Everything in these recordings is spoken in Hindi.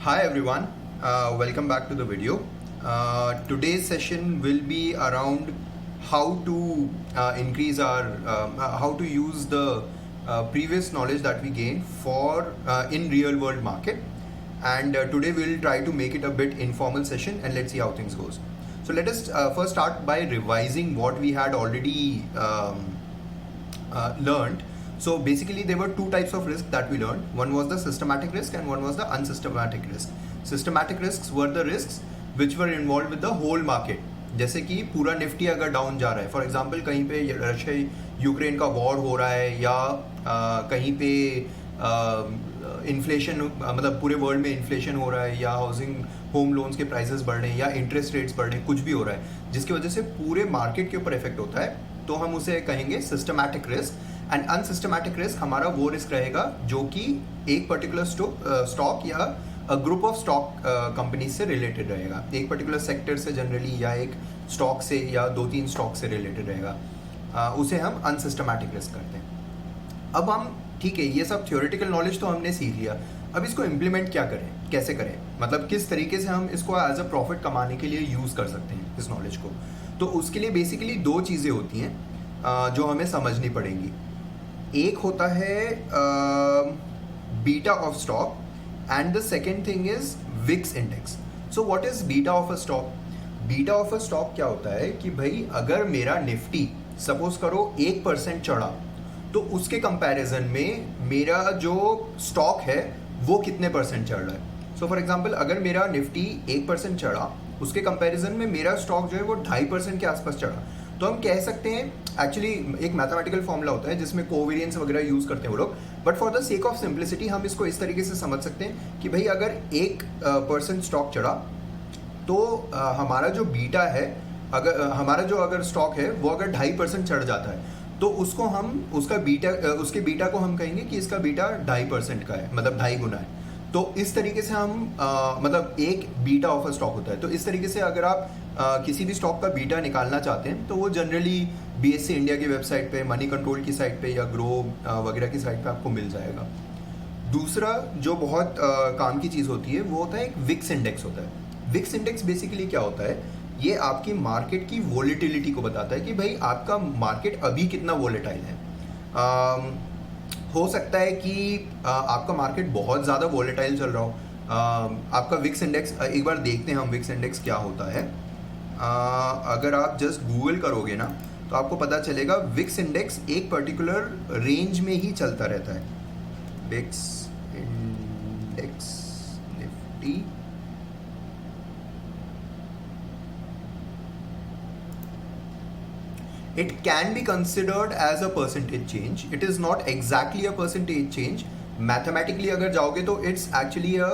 Hi everyone, welcome back to the video. Today's session will be around how to increase our, how to use the previous knowledge that we gained for in real world market. And today we'll try to make it a bit informal session and let's see how things goes. So let us first start by revising what we had already learned. So basically there were two types of risk that we learned. One was the systematic risk and one was the unsystematic risk. Systematic risks were the risks which were involved with the whole market. जैसे कि पूरा निफ्टी अगर डाउन जा रहा है, फॉर एग्जांपल कहीं पे रशिया यूक्रेन का वॉर हो रहा है या कहीं पे इन्फ्लेशन मतलब पूरे वर्ल्ड में इन्फ्लेशन हो रहा है या हाउसिंग होम लोन्स के प्राइसेस बढ़ रहे हैं या इंटरेस्ट रेट्स बढ़ रहे हैं, कुछ भी हो रहा है जिसकी वजह से पूरे मार्केट के ऊपर इफेक्ट होता है, तो हम उसे कहेंगे systematic risk. And unsystematic risk हमारा वो रिस्क रहेगा जो कि एक पर्टिकुलर स्टॉक या ग्रुप ऑफ स्टॉक कंपनीज से रिलेटेड रहेगा, एक पर्टिकुलर सेक्टर से जनरली या एक स्टॉक से या दो तीन स्टॉक से रिलेटेड रहेगा, उसे हम अनसिस्टमैटिक रिस्क करते हैं. अब हम ठीक है, ये सब थ्योरेटिकल नॉलेज तो हमने सीख लिया, अब इसको इम्प्लीमेंट क्या करें, कैसे करें, मतलब किस तरीके से हम इसको एज अ प्रॉफिट कमाने के लिए यूज़ कर सकते हैं इस नॉलेज को. तो उसके लिए बेसिकली दो चीज़ें होती हैं जो हमें समझनी पड़ेंगी. एक होता है beta of stock and the second thing is VIX index. So what is beta of a stock? Beta of a stock क्या होता है कि भाई अगर मेरा निफ्टी सपोज करो 1% चढ़ा तो उसके कंपैरिजन में मेरा जो स्टॉक है वो कितने परसेंट चढ़ रहा है. सो फॉर एग्जांपल अगर मेरा निफ्टी 1% चढ़ा उसके कंपैरिजन में मेरा स्टॉक जो है वो 2.5% के आसपास चढ़ा, तो हम कह सकते हैं, एक्चुअली एक मैथमेटिकल फॉर्मूला होता है जिसमें कोवेरियंस वगैरह यूज करते हैं वो लोग, but for the sake of simplicity हम इसको इस तरीके से समझ सकते हैं कि भाई अगर 1% स्टॉक चढ़ा तो हमारा जो बीटा है, अगर हमारा जो अगर स्टॉक है वो अगर 2.5% चढ़ जाता है तो उसको हम उसके बीटा को हम कहेंगे कि इसका बीटा 2.5% का है, मतलब 2.5 गुना है. तो इस तरीके से हम मतलब एक बीटा ऑफ अ स्टॉक होता है. तो इस तरीके से अगर आप किसी भी स्टॉक का बीटा निकालना चाहते हैं तो वो जनरली BSE इंडिया की वेबसाइट पे, मनी कंट्रोल की साइट पे या ग्रो वगैरह की साइट पे आपको मिल जाएगा. दूसरा जो बहुत काम की चीज़ होती है वो होता है एक विक्स इंडेक्स होता है. विक्स इंडेक्स बेसिकली क्या होता है, ये आपकी मार्केट की वोलेटिलिटी को बताता है कि भाई आपका मार्केट अभी कितना वोलेटाइल है. हो सकता है कि आपका मार्केट बहुत ज़्यादा वोलेटाइल चल रहा हो. आपका विक्स इंडेक्स एक बार देखते हैं हम विक्स इंडेक्स क्या होता है. अगर आप जस्ट गूगल करोगे ना तो आपको पता चलेगा विक्स इंडेक्स एक पर्टिकुलर रेंज में ही चलता रहता है. VIX index Nifty it can be considered as a percentage change. It is not exactly a percentage change. Mathematically अगर जाओगे तो it's actually a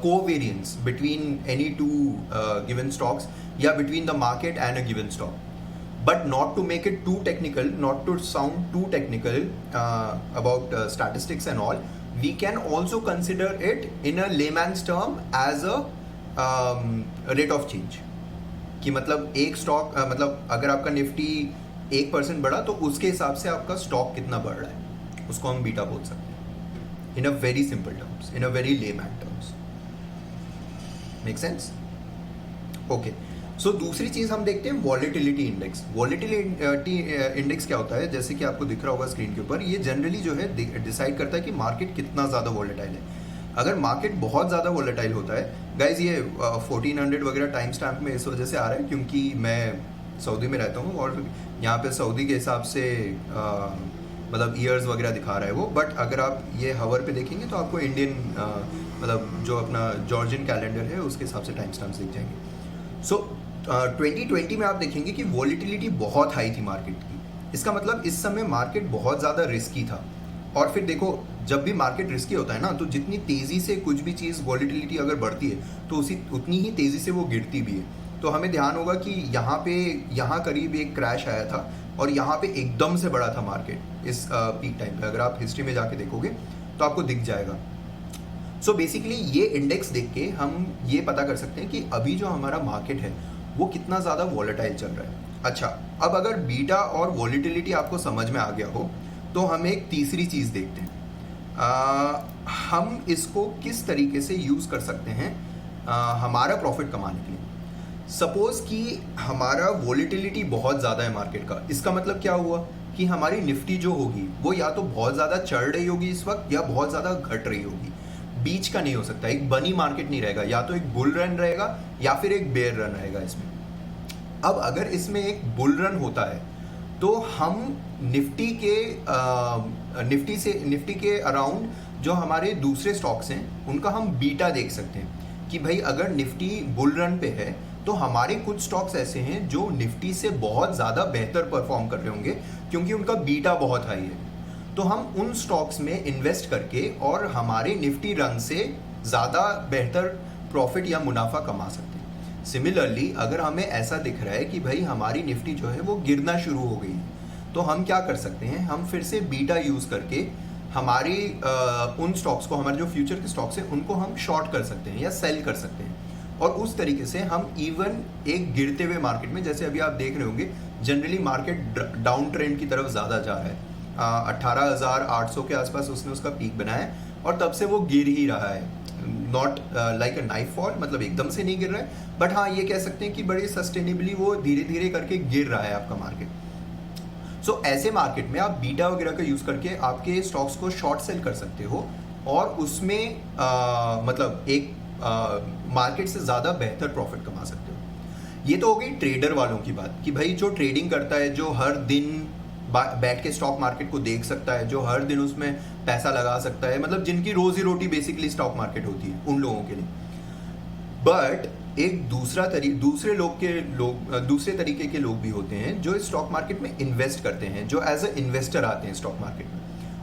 covariance between any two given stocks या between the market and a given stock. But not to make it too technical, not to sound too technical about statistics and all, we can also consider it in a layman's term as a rate of change. कि मतलब एक स्टॉक मतलब अगर आपका निफ्टी 1% बढ़ा तो उसके हिसाब से आपका स्टॉक कितना बढ़ रहा है, उसको हम बीटा बोल सकते हैं in a very simple terms, in a very layman terms. Make sense? Okay. So दूसरी चीज हम देखते हैं वॉलेटिलिटी इंडेक्स. वॉलेटिलिटी इंडेक्स क्या होता है, जैसे कि आपको दिख रहा होगा स्क्रीन के ऊपर, ये जनरली जो है डिसाइड करता है कि मार्केट कितना ज़्यादा वॉलेटाइल है. अगर मार्केट बहुत ज़्यादा वोलेटाइल होता है, गाइज ये 1400 वगैरह टाइम स्टैम्प में इस वजह से आ रहा है क्योंकि मैं सऊदी में रहता हूँ और यहाँ पे सऊदी के हिसाब से मतलब ईयर्स वगैरह दिखा रहा है वो, बट अगर आप ये हवर पे देखेंगे तो आपको इंडियन मतलब जो अपना जॉर्जियन कैलेंडर है उसके हिसाब से टाइम स्टैम्प्स दिख जाएंगे. सो 2020 में आप देखेंगे कि वॉलेटिलिटी बहुत हाई थी मार्केट की. इसका मतलब इस समय मार्केट बहुत ज़्यादा रिस्की था. और फिर देखो जब भी मार्केट रिस्की होता है ना तो जितनी तेज़ी से कुछ भी चीज़ वॉलेटिलिटी अगर बढ़ती है तो उतनी ही तेज़ी से वो गिरती भी है. तो हमें ध्यान होगा कि यहाँ करीब एक क्रैश आया था और यहाँ पे एकदम से बढ़ा था मार्केट इस पीक टाइम पे. अगर आप हिस्ट्री में जाके देखोगे तो आपको दिख जाएगा. सो बेसिकली ये इंडेक्स देख के हम ये पता कर सकते हैं कि अभी जो हमारा मार्केट है वो कितना ज़्यादा वॉलेटाइल चल रहा है. अच्छा, अब अगर बीटा और वॉलेटिलिटी आपको समझ में आ गया हो तो हम एक तीसरी चीज़ देखते हैं. हम इसको किस तरीके से यूज़ कर सकते हैं हमारा प्रॉफिट कमाने के लिए। सपोज कि हमारा वोलेटिलिटी बहुत ज़्यादा है मार्केट का, इसका मतलब क्या हुआ कि हमारी निफ्टी जो होगी वो या तो बहुत ज़्यादा चढ़ रही होगी इस वक्त या बहुत ज़्यादा घट रही होगी, बीच का नहीं हो सकता, एक बनी मार्केट नहीं रहेगा, या तो एक बुल रन रहेगा या फिर एक बेयर रन रहेगा इसमें। अब अगर इसमें एक बुल रन होता है तो हम निफ्टी के अराउंड जो हमारे दूसरे स्टॉक्स हैं उनका हम बीटा देख सकते हैं कि भाई अगर निफ्टी बुल रन पे है तो हमारे कुछ स्टॉक्स ऐसे हैं जो निफ्टी से बहुत ज़्यादा बेहतर परफॉर्म कर रहे होंगे क्योंकि उनका बीटा बहुत हाई है। तो हम उन स्टॉक्स में इन्वेस्ट करके और हमारे निफ्टी रन से ज़्यादा बेहतर प्रॉफिट या मुनाफा कमा सकते हैं। सिमिलरली अगर हमें ऐसा दिख रहा है कि भाई हमारी निफ्टी जो है वो गिरना शुरू हो गई है तो हम क्या कर सकते हैं, हम फिर से बीटा यूज़ करके हमारी उन स्टॉक्स को, हमारे जो फ्यूचर के स्टॉक्स हैं उनको हम शॉर्ट कर सकते हैं या सेल कर सकते हैं। और उस तरीके से हम इवन एक गिरते हुए मार्केट में, जैसे अभी आप देख रहे होंगे जनरली मार्केट डाउन ट्रेंड की तरफ ज़्यादा जा रहा है, 18,800 के आसपास उसने उसका पीक बनाया है और तब से वो गिर ही रहा है, not like a knife fall, मतलब एकदम से नहीं गिर रहा है, बट हाँ ये कह सकते हैं कि बड़ी सस्टेनेबली वो धीरे धीरे करके गिर रहा है आपका मार्केट। सो ऐसे मार्केट में आप बीटा वगैरह का यूज़ करके आपके स्टॉक्स को शॉर्ट सेल कर सकते हो और उसमें मतलब एक मार्केट से ज़्यादा बेहतर प्रॉफिट कमा सकते हो। ये तो हो गई ट्रेडर वालों की बात कि भाई जो ट्रेडिंग करता है, जो हर दिन बैठ के स्टॉक मार्केट को देख सकता है, जो हर दिन उसमें पैसा लगा सकता है, मतलब जिनकी रोजी रोटी बेसिकली स्टॉक मार्केट होती है उन लोगों के लिए। बट एक दूसरे तरीके के लोग भी होते हैं जो स्टॉक मार्केट में इन्वेस्ट करते हैं, जो एज अ इन्वेस्टर आते हैं स्टॉक मार्केट में।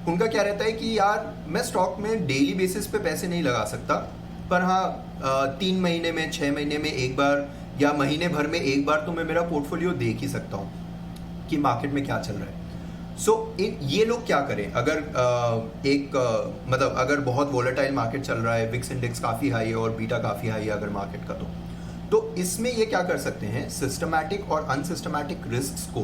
उनका क्या रहता है कि यार मैं स्टॉक में डेली बेसिस पे पैसे नहीं लगा सकता, पर हाँ 3 महीने में, 6 महीने में एक बार या महीने भर में एक बार तो मैं मेरा पोर्टफोलियो देख ही सकता हूँ कि मार्केट में क्या चल रहा है। ये लोग क्या करें, अगर मतलब अगर बहुत वोलेटाइल मार्केट चल रहा है, विक्स इंडेक्स काफ़ी हाई है और बीटा काफ़ी हाई है अगर मार्केट का, तो इसमें ये क्या कर सकते हैं, सिस्टमैटिक और अनसिस्टमैटिक रिस्क को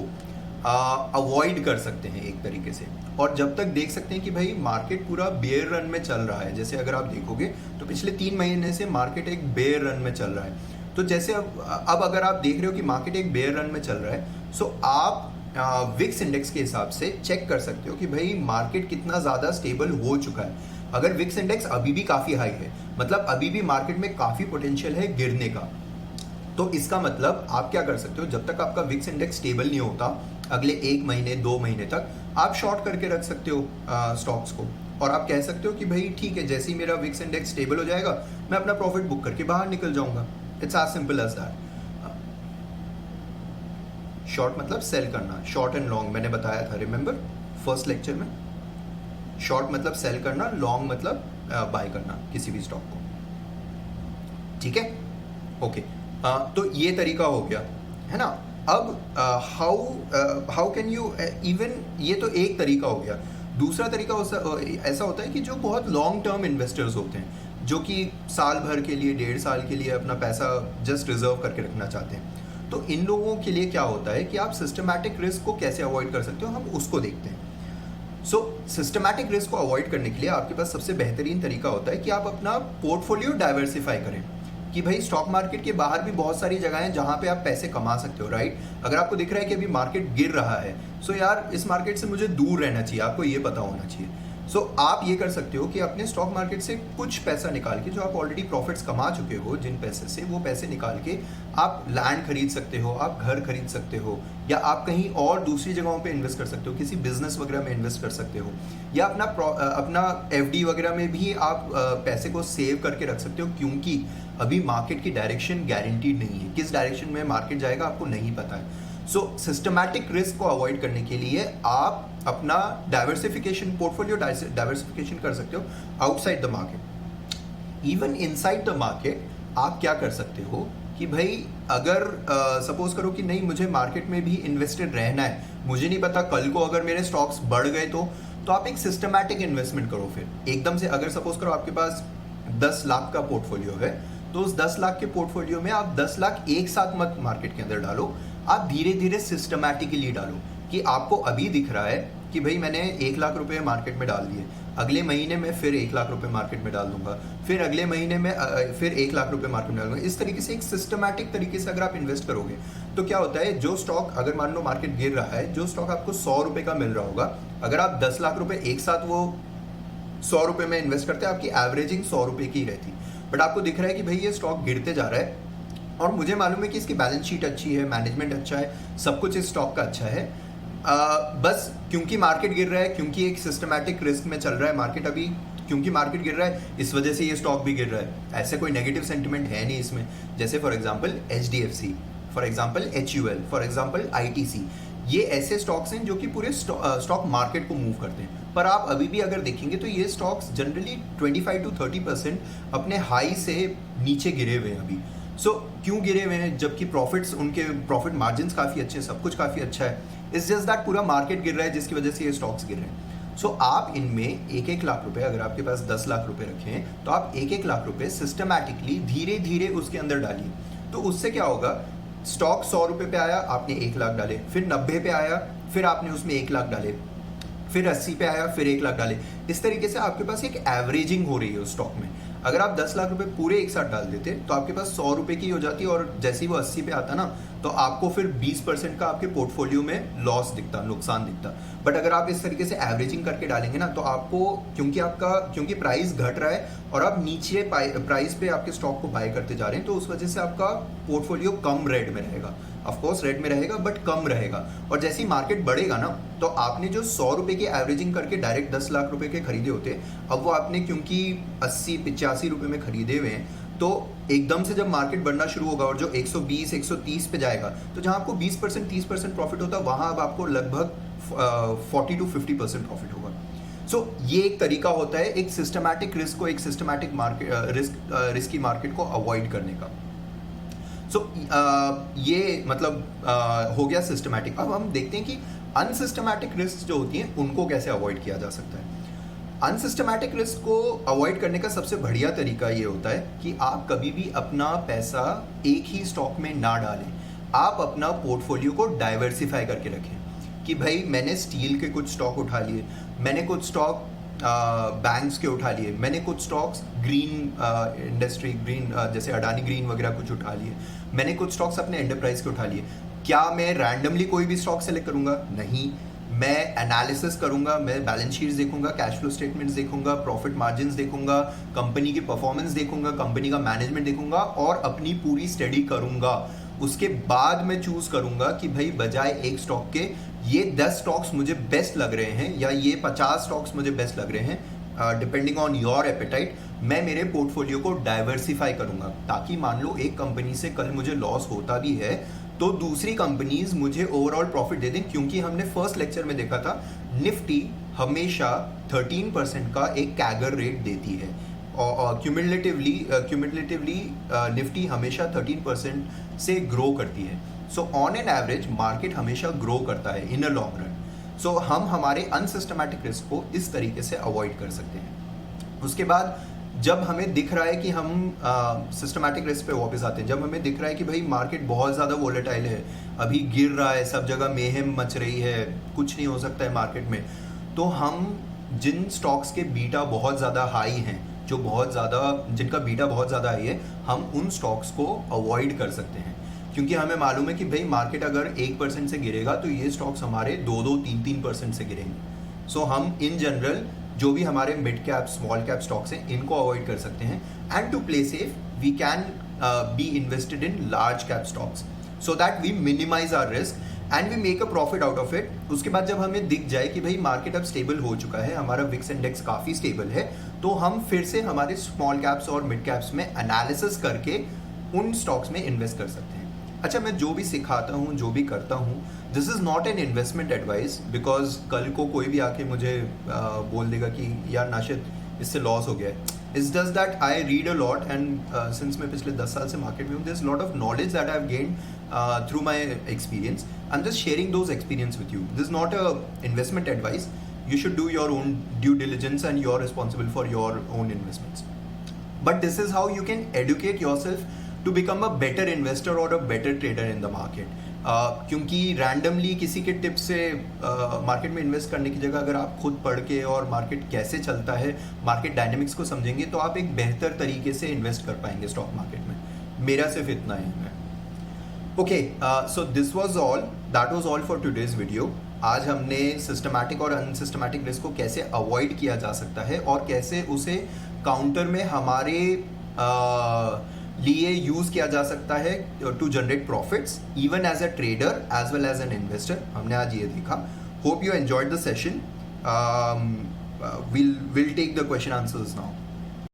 अवॉइड कर सकते हैं एक तरीके से। और जब तक देख सकते हैं कि भाई मार्केट पूरा बेयर रन में चल रहा है, जैसे अगर आप देखोगे तो पिछले 3 महीने से मार्केट एक बेयर रन में चल रहा है, तो जैसे अब अगर आप देख रहे हो कि मार्केट एक बेयर रन में चल रहा है, सो आप विक्स इंडेक्स के हिसाब से चेक कर सकते हो कि भाई मार्केट कितना ज़्यादा स्टेबल हो चुका है। अगर विक्स इंडेक्स अभी भी काफ़ी हाई है, मतलब अभी भी मार्केट में काफ़ी पोटेंशियल है गिरने का, तो इसका मतलब आप क्या कर सकते हो, जब तक आपका विक्स इंडेक्स स्टेबल नहीं होता अगले 1 महीने 2 महीने तक आप शॉर्ट करके रख सकते हो स्टॉक्स को, और आप कह सकते हो कि भाई ठीक है, जैसे ही मेरा विक्स इंडेक्स स्टेबल हो जाएगा मैं अपना प्रॉफिट बुक करके बाहर निकल जाऊंगा। It's as simple as that. Short मतलब सेल करना, शॉर्ट एंड लॉन्ग मैंने बताया था, रिमेंबर फर्स्ट लेक्चर में। शॉर्ट मतलब सेल करना, लॉन्ग मतलब बाय करना किसी भी स्टॉक को, ठीक है, ओके। तो ये तरीका हो गया है ना। अब हाउ कैन यू इवन, ये तो एक तरीका हो गया। दूसरा तरीका ऐसा होता है कि जो बहुत लॉन्ग टर्म इन्वेस्टर्स होते हैं, जो कि साल भर के लिए, 1.5 साल के लिए अपना पैसा जस्ट रिजर्व करके रखना चाहते हैं, तो इन लोगों के लिए क्या होता है कि आप सिस्टमैटिक रिस्क को कैसे अवॉइड कर सकते हो, हम उसको देखते हैं। सिस्टमैटिक रिस्क को अवॉइड करने के लिए आपके पास सबसे बेहतरीन तरीका होता है कि आप अपना पोर्टफोलियो डाइवर्सिफाई करें, कि भाई स्टॉक मार्केट के बाहर भी बहुत सारी जगह हैं जहां पे आप पैसे कमा सकते हो, राइट। अगर आपको दिख रहा है कि अभी मार्केट गिर रहा है, सो यार इस मार्केट से मुझे दूर रहना चाहिए, आपको ये पता होना चाहिए। आप ये कर सकते हो कि अपने स्टॉक मार्केट से कुछ पैसा निकाल के, जो आप ऑलरेडी प्रॉफिट्स कमा चुके हो जिन पैसे से, वो पैसे निकाल के आप लैंड खरीद सकते हो, आप घर खरीद सकते हो, या आप कहीं और दूसरी जगहों पे इन्वेस्ट कर सकते हो, किसी बिजनेस वगैरह में इन्वेस्ट कर सकते हो, या अपना एफडी वगैरह में भी आप पैसे को सेव करके रख सकते हो, क्योंकि अभी मार्केट की डायरेक्शन गारंटीड नहीं है, किस डायरेक्शन में मार्केट जाएगा आपको नहीं पता है। सिस्टमैटिक रिस्क को अवॉइड करने के लिए आप अपना डाइवर्सिफिकेशन, पोर्टफोलियो डाइवर्सिफिकेशन कर सकते हो outside the market. Even inside the market आप क्या कर सकते हो कि भाई अगर सपोज करो कि नहीं, मुझे मार्केट में भी इन्वेस्टेड रहना है, मुझे नहीं पता कल को अगर मेरे स्टॉक्स बढ़ गए तो आप एक सिस्टमैटिक इन्वेस्टमेंट करो। फिर एकदम से अगर सपोज करो आपके पास 10 लाख का पोर्टफोलियो है, तो उस 10 लाख के पोर्टफोलियो में आप 10 लाख एक साथ मत मार्केट के अंदर डालो, आप धीरे धीरे सिस्टमैटिकली डालो, कि आपको अभी दिख रहा है कि भाई मैंने 1 लाख रुपए मार्केट में डाल दिए, अगले महीने में फिर 1 लाख रुपए मार्केट में डाल दूंगा, फिर अगले महीने में फिर 1 लाख रुपए मार्केट में डालूंगा। इस तरीके से एक सिस्टमैटिक तरीके से अगर आप इन्वेस्ट करोगे तो क्या होता है, जो स्टॉक अगर मान लो मार्केट गिर रहा है, जो स्टॉक आपको 100 रुपए का मिल रहा होगा, अगर आप 10 लाख रुपए एक साथ वो 100 रुपए में इन्वेस्ट करते हैं, आपकी एवरेजिंग 100 रुपए की रहती, बट आपको दिख रहा है कि भाई ये स्टॉक गिरते जा रहा है और मुझे मालूम है कि इसकी बैलेंस शीट अच्छी है, मैनेजमेंट अच्छा है, सब कुछ इस स्टॉक का अच्छा है, बस क्योंकि मार्केट गिर रहा है, क्योंकि एक सिस्टमैटिक रिस्क में चल रहा है मार्केट अभी, क्योंकि मार्केट गिर रहा है इस वजह से ये स्टॉक भी गिर रहा है, ऐसे कोई नेगेटिव सेंटिमेंट है नहीं इसमें। जैसे for example HDFC, for example HUL, for example ITC, ये ऐसे स्टॉक्स हैं जो कि पूरे स्टॉक मार्केट को मूव करते हैं। पर आप अभी भी अगर देखेंगे तो ये स्टॉक्स जनरली 25 to 30% अपने हाई से नीचे गिरे हुए हैं अभी। क्यों गिरे हुए हैं, जबकि प्रॉफिट्स, उनके प्रॉफिट मार्जिन्स काफ़ी अच्छे हैं, सब कुछ काफ़ी अच्छा है, इट्स जस्ट दैट पूरा मार्केट गिर रहा है जिसकी वजह से ये स्टॉक्स गिर रहे हैं। आप इनमें 1-1 लाख रुपए, अगर आपके पास 10 लाख रुपए रखे हैं तो आप 1-1 लाख रुपए सिस्टमैटिकली धीरे धीरे उसके अंदर डालिए। तो उससे क्या होगा, स्टॉक 100 रुपए पे आया, आपने 1 लाख डाले, फिर 90 पे आया, फिर आपने उसमें 1 लाख डाले, फिर 80 पे आया, फिर 1 लाख डाले। इस तरीके से आपके पास एक एवरेजिंग हो रही है उस स्टॉक में। अगर आप 10 लाख रुपए पूरे एक साथ डाल देते तो आपके पास 100 रुपए की हो जाती, और जैसे ही वो 80 पे आता ना तो आपको फिर 20% का आपके पोर्टफोलियो में लॉस दिखता, नुकसान दिखता। बट अगर आप इस तरीके से एवरेजिंग करके डालेंगे ना तो आपको, क्योंकि प्राइस घट रहा है और आप नीचे प्राइस पे आपके स्टॉक को बाय करते जा रहे हैं, तो उस वजह से आपका पोर्टफोलियो कम रेड में रहेगा। ऑफकोर्स रेड में रहेगा बट कम रहेगा। और जैसे ही मार्केट बढ़ेगा ना तो आपने जो 100 रुपए की एवरेजिंग करके डायरेक्ट 10 लाख रुपए के खरीदे होते, अब वो आपने क्योंकि 80-85 रुपए में खरीदे हुए हैं, तो एकदम से जब मार्केट बढ़ना शुरू होगा और जो 120-130 पे जाएगा, तो जहां आपको 20% 30% प्रॉफिट होता है, वहां अब आपको लगभग 40 to 50% प्रॉफिट होगा। ये एक तरीका होता है एक सिस्टमैटिक रिस्क को, एक सिस्टमैटिक मार्केट रिस्की मार्केट को अवॉइड करने का। ये मतलब हो गया सिस्टमैटिक। अब हम देखते हैं कि अनसिस्टमैटिक रिस्क जो होती हैं उनको कैसे अवॉइड किया जा सकता है। अनसिस्टमैटिक रिस्क को अवॉइड करने का सबसे बढ़िया तरीका ये होता है कि आप कभी भी अपना पैसा एक ही स्टॉक में ना डालें, आप अपना पोर्टफोलियो को डाइवर्सिफाई करके रखें। कि भाई मैंने स्टील के कुछ स्टॉक उठा लिए, मैंने कुछ स्टॉक बैंक्स के उठा लिए, मैंने कुछ स्टॉक्स ग्रीन इंडस्ट्री, ग्रीन जैसे अडानी ग्रीन वगैरह कुछ उठा लिए, मैंने कुछ स्टॉक्स अपने एंटरप्राइज के उठा लिए। क्या मैं रैंडमली कोई भी स्टॉक सेलेक्ट करूंगा? नहीं, मैं एनालिसिस करूंगा, मैं बैलेंस शीट्स देखूंगा, कैश फ्लो स्टेटमेंट्स देखूंगा, प्रॉफिट मार्जिन्स देखूंगा, कंपनी की परफॉर्मेंस देखूंगा, कंपनी का मैनेजमेंट देखूंगा और अपनी पूरी स्टडी करूंगा। उसके बाद मैं चूज करूंगा कि भाई बजाय एक स्टॉक के ये 10 स्टॉक्स मुझे बेस्ट लग रहे हैं या ये 50 स्टॉक्स मुझे बेस्ट लग रहे हैं, डिपेंडिंग ऑन योर एपेटाइट, मैं मेरे पोर्टफोलियो को डाइवर्सिफाई करूंगा, ताकि मान लो एक कंपनी से कल मुझे लॉस होता भी है तो दूसरी कंपनीज मुझे ओवरऑल प्रॉफिट दे दें। क्योंकि हमने फर्स्ट लेक्चर में देखा था निफ्टी हमेशा 13% का एक कैगर रेट देती है और क्यूमुलेटिवली निफ्टी हमेशा 13% से ग्रो करती है। So on an average market हमेशा ग्रो करता है इन अ लॉन्ग रन। सो हम हमारे अनसिस्टमैटिक रिस्क को इस तरीके से अवॉइड कर सकते हैं। उसके बाद जब हमें दिख रहा है कि हम सिस्टमैटिक रिस्क पे वापस आते हैं, जब हमें दिख रहा है कि भाई मार्केट बहुत ज़्यादा वोलेटाइल है, अभी गिर रहा है, सब जगह मेहम मच रही है, कुछ नहीं हो सकता है मार्केट में, तो हम जिन स्टॉक्स के बीटा बहुत ज़्यादा हाई हैं, जिनका बीटा बहुत ज़्यादा हाई है, हम उन स्टॉक्स को अवॉइड कर सकते हैं। क्योंकि हमें मालूम है कि भाई मार्केट अगर 1% से गिरेगा तो ये स्टॉक्स हमारे 2-2, 3-3% से गिरेंगे। सो हम इन जनरल जो भी हमारे mid cap, small cap stocks हैं, इनको अवॉइड कर सकते हैं। And to play safe we can be invested in large cap stocks so that we minimise our risk and we make a profit out of it. उसके बाद जब हमें दिख जाए कि भाई मार्केट अब स्टेबल हो चुका है, हमारा विक्स इंडेक्स काफ़ी स्टेबल है, तो हम फिर से हमारे स्मॉल कैप्स और मिड कैप्स में एनालिसिस करके उन स्टॉक्स में इन्वेस्ट कर सकते हैं। अच्छा, मैं जो भी सिखाता हूँ, जो भी करता हूँ, this is not an investment advice, because कल को कोई भी आके मुझे बोल देगा कि यार नाशिद इससे लॉस हो गया है। It's just that I read a lot and since मैं पिछले 10 साल से मार्केट में हूँ, there is lot of knowledge that I have gained through my experience. I am just sharing those experience with you. This is not a investment advice. You should do your own due diligence and you're responsible for your own investments. But this is how you can educate yourself to become a better investor or a better trader in the market. क्योंकि रैंडमली किसी के टिप से मार्केट में इन्वेस्ट करने की जगह अगर आप खुद पढ़ के और मार्केट कैसे चलता है, मार्केट डायनेमिक्स को समझेंगे, तो आप एक बेहतर तरीके से इन्वेस्ट कर पाएंगे स्टॉक मार्केट में। मेरा सिर्फ इतना ही है। Okay, so this was all, that was all for today's video. आज हमने सिस्टमैटिक और अनसिस्टमैटिक रिस्क को कैसे अवॉइड किया जा सकता है और कैसे उसे काउंटर में हमारे लिए यूज किया जा सकता है to generate profits even as a trader as well as an investor, हमने आज ये देखा। Hope you enjoyed the session. Will take the question answers now.